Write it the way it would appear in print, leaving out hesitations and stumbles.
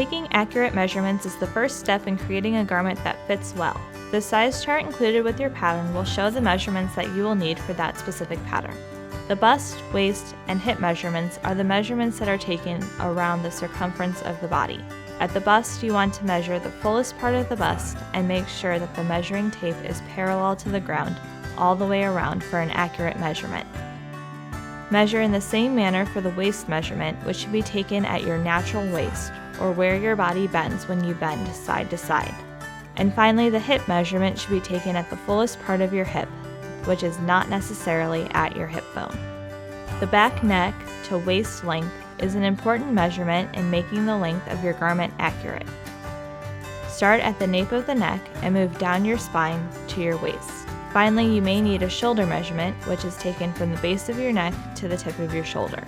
Taking accurate measurements is the first step in creating a garment that fits well. The size chart included with your pattern will show the measurements that you will need for that specific pattern. The bust, waist, and hip measurements are the measurements that are taken around the circumference of the body. At the bust, you want to measure the fullest part of the bust and make sure that the measuring tape is parallel to the ground all the way around for an accurate measurement. Measure in the same manner for the waist measurement, which should be taken at your natural waist, or where your body bends when you bend side to side. And finally, the hip measurement should be taken at the fullest part of your hip, which is not necessarily at your hip bone. The back neck to waist length is an important measurement in making the length of your garment accurate. Start at the nape of the neck and move down your spine to your waist. Finally, you may need a shoulder measurement, which is taken from the base of your neck to the tip of your shoulder.